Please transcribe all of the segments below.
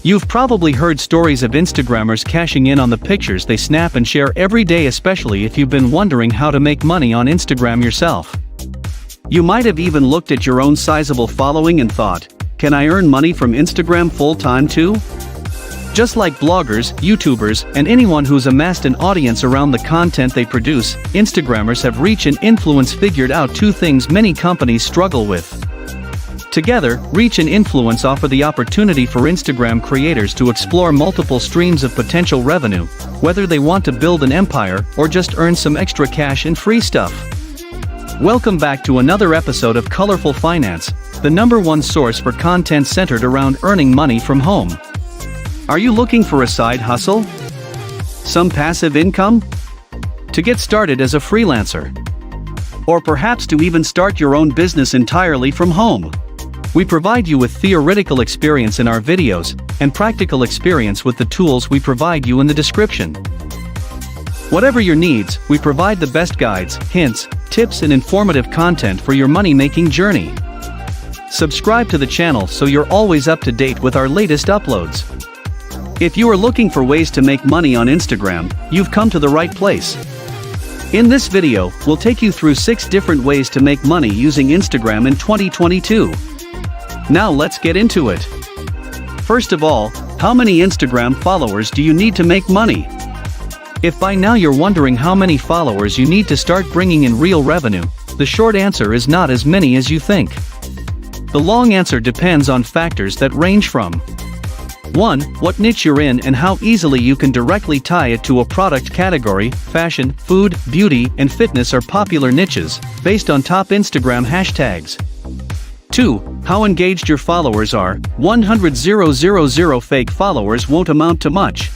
You've probably heard stories of Instagrammers cashing in on the pictures they snap and share every day, especially if you've been wondering how to make money on Instagram yourself. You might have even looked at your own sizable following and thought, can I earn money from Instagram full-time too? Just like bloggers, YouTubers, and anyone who's amassed an audience around the content they produce, Instagrammers have reach and influence figured out two things many companies struggle with. Together, reach and influence offer the opportunity for Instagram creators to explore multiple streams of potential revenue, whether they want to build an empire or just earn some extra cash and free stuff. Welcome back to another episode of Colorful Finance, the #1 source for content centered around earning money from home. Are you looking for a side hustle? Some passive income? To get started as a freelancer? Or perhaps to even start your own business entirely from home? We provide you with theoretical experience in our videos, and practical experience with the tools we provide you in the description. Whatever your needs, we provide the best guides, hints, tips and informative content for your money-making journey. Subscribe to the channel so you're always up to date with our latest uploads. If you are looking for ways to make money on Instagram, you've come to the right place. In this video, we'll take you through 6 different ways to make money using Instagram in 2022. Now let's get into it. First of all, how many Instagram followers do you need to make money? If by now you're wondering how many followers you need to start bringing in real revenue, the short answer is not as many as you think. The long answer depends on factors that range from 1. What niche you're in and how easily you can directly tie it to a product category. Fashion, food, beauty, and fitness are popular niches, based on top Instagram hashtags. 2. How engaged your followers are. 100,000 fake followers won't amount to much.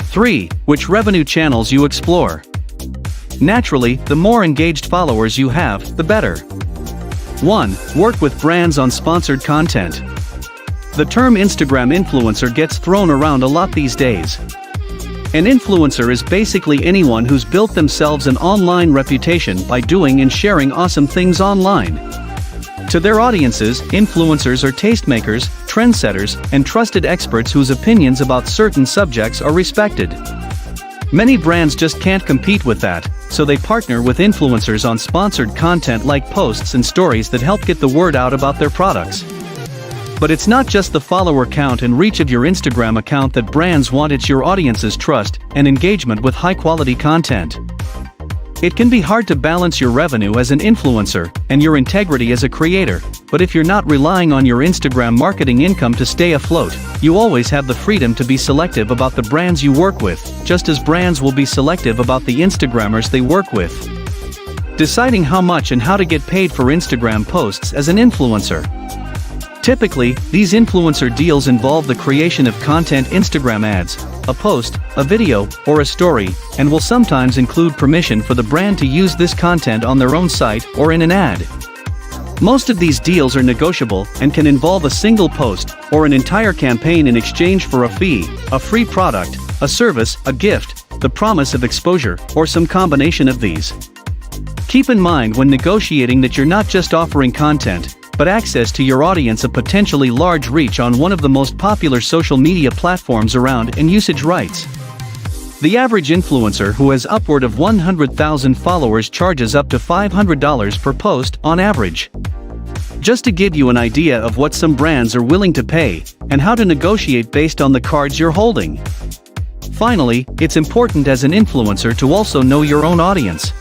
3. Which revenue channels you explore. Naturally, the more engaged followers you have, the better. 1. Work with brands on sponsored content. The term Instagram influencer gets thrown around a lot these days. An influencer is basically anyone who's built themselves an online reputation by doing and sharing awesome things online. To their audiences, influencers are tastemakers, trendsetters, and trusted experts whose opinions about certain subjects are respected. Many brands just can't compete with that, so they partner with influencers on sponsored content like posts and stories that help get the word out about their products. But it's not just the follower count and reach of your Instagram account that brands want, it's your audience's trust and engagement with high-quality content. It can be hard to balance your revenue as an influencer and your integrity as a creator, but if you're not relying on your Instagram marketing income to stay afloat, you always have the freedom to be selective about the brands you work with, just as brands will be selective about the Instagrammers they work with. Deciding how much and how to get paid for Instagram posts as an influencer. Typically, these influencer deals involve the creation of content Instagram ads, a post, a video, or a story, and will sometimes include permission for the brand to use this content on their own site or in an ad. Most of these deals are negotiable and can involve a single post or an entire campaign in exchange for a fee, a free product, a service, a gift, the promise of exposure, or some combination of these. Keep in mind when negotiating that you're not just offering content, but access to your audience, a potentially large reach on one of the most popular social media platforms around, and usage rights. The average influencer who has upward of 100,000 followers charges up to $500 per post on average. Just to give you an idea of what some brands are willing to pay, and how to negotiate based on the cards you're holding. Finally, it's important as an influencer to also know your own audience.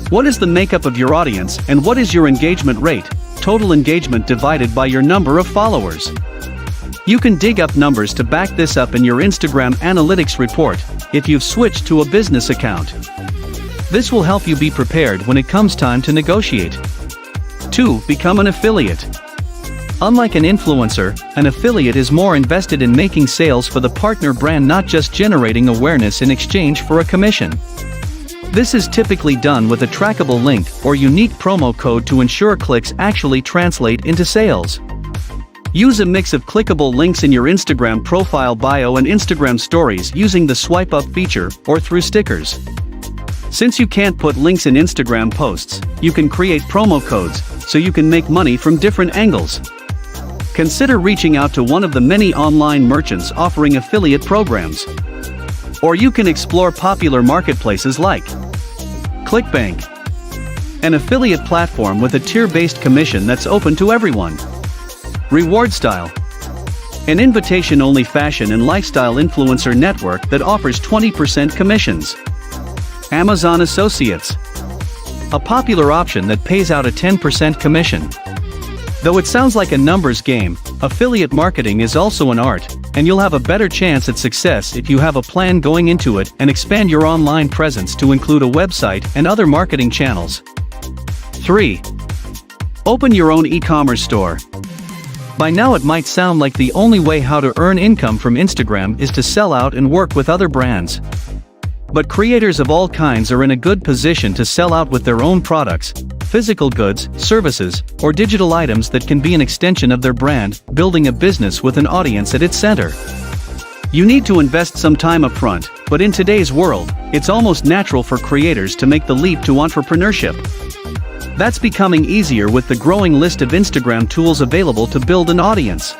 What is the makeup of your audience and what is your engagement rate? Total engagement divided by your number of followers. You can dig up numbers to back this up in your Instagram analytics report if you've switched to a business account. This will help you be prepared when it comes time to negotiate. 2. Become an affiliate. Unlike an influencer, an affiliate is more invested in making sales for the partner brand, not just generating awareness in exchange for a commission. This is typically done with a trackable link or unique promo code to ensure clicks actually translate into sales. Use a mix of clickable links in your Instagram profile bio and Instagram stories using the swipe up feature or through stickers. Since you can't put links in Instagram posts, you can create promo codes so you can make money from different angles. Consider reaching out to one of the many online merchants offering affiliate programs. Or you can explore popular marketplaces like ClickBank, an affiliate platform with a tier-based commission that's open to everyone. Reward Style, an invitation-only fashion and lifestyle influencer network that offers 20% commissions. Amazon Associates, a popular option that pays out a 10% commission. Though it sounds like a numbers game, affiliate marketing is also an art, and you'll have a better chance at success if you have a plan going into it and expand your online presence to include a website and other marketing channels. 3. Open your own e-commerce store. By now it might sound like the only way how to earn income from Instagram is to sell out and work with other brands. But creators of all kinds are in a good position to sell out with their own products, physical goods, services, or digital items that can be an extension of their brand, building a business with an audience at its center. You need to invest some time upfront, but in today's world, it's almost natural for creators to make the leap to entrepreneurship. That's becoming easier with the growing list of Instagram tools available to build an audience.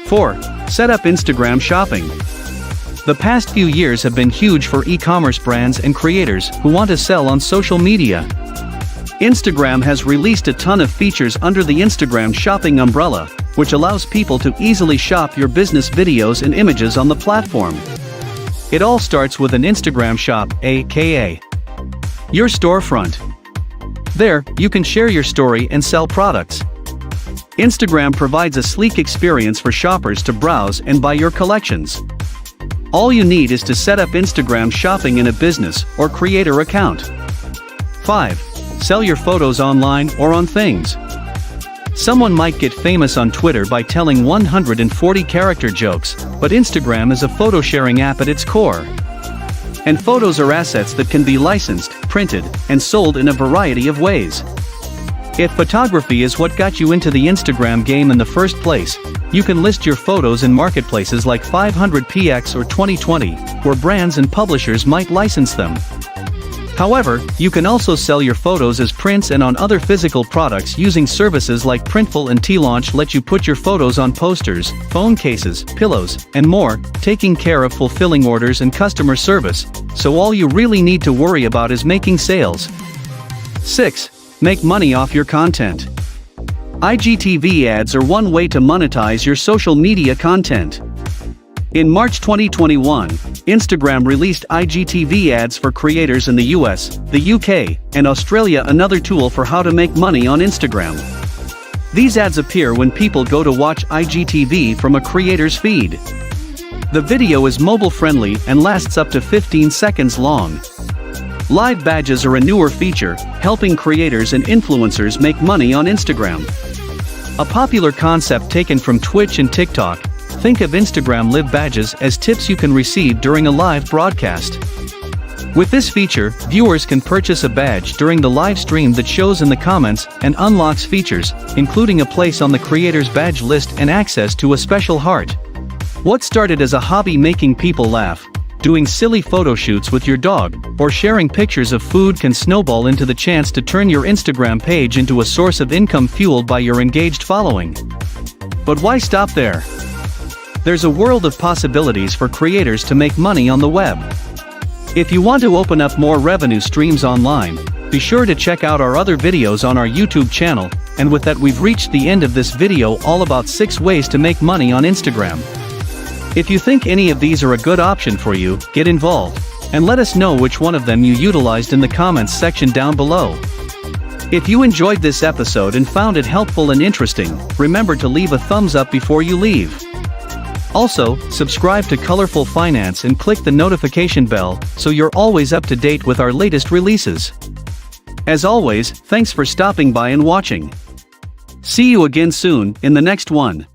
4. Set up Instagram shopping. The past few years have been huge for e-commerce brands and creators who want to sell on social media. Instagram has released a ton of features under the Instagram shopping umbrella, which allows people to easily shop your business videos and images on the platform. It all starts with an Instagram shop, aka your storefront. There, you can share your story and sell products. Instagram provides a sleek experience for shoppers to browse and buy your collections. All you need is to set up Instagram shopping in a business or creator account. 5. Sell your photos online or on things. Someone might get famous on Twitter by telling 140-character jokes, but Instagram is a photo-sharing app at its core. And photos are assets that can be licensed, printed, and sold in a variety of ways. If photography is what got you into the Instagram game in the first place, you can list your photos in marketplaces like 500px or 2020, where brands and publishers might license them. However, you can also sell your photos as prints and on other physical products using services like Printful and T-Launch let you put your photos on posters, phone cases, pillows, and more, taking care of fulfilling orders and customer service, so all you really need to worry about is making sales. 6. Make money off your content. IGTV ads are one way to monetize your social media content. In March 2021, Instagram released IGTV ads for creators in the US, the UK, and Australia, another tool for how to make money on Instagram. These ads appear when people go to watch IGTV from a creator's feed. The video is mobile-friendly and lasts up to 15 seconds long. Live badges are a newer feature, helping creators and influencers make money on Instagram. A popular concept taken from Twitch and TikTok. Think of Instagram Live badges as tips you can receive during a live broadcast. With this feature, viewers can purchase a badge during the live stream that shows in the comments and unlocks features, including a place on the creator's badge list and access to a special heart. What started as a hobby making people laugh, doing silly photo shoots with your dog, or sharing pictures of food can snowball into the chance to turn your Instagram page into a source of income fueled by your engaged following. But why stop there? There's a world of possibilities for creators to make money on the web. If you want to open up more revenue streams online, be sure to check out our other videos on our YouTube channel, and with that we've reached the end of this video all about 6 ways to make money on Instagram. If you think any of these are a good option for you, get involved, and let us know which one of them you utilized in the comments section down below. If you enjoyed this episode and found it helpful and interesting, remember to leave a thumbs up before you leave. Also, subscribe to Colorful Finance and click the notification bell so you're always up to date with our latest releases. As always, thanks for stopping by and watching. See you again soon in the next one.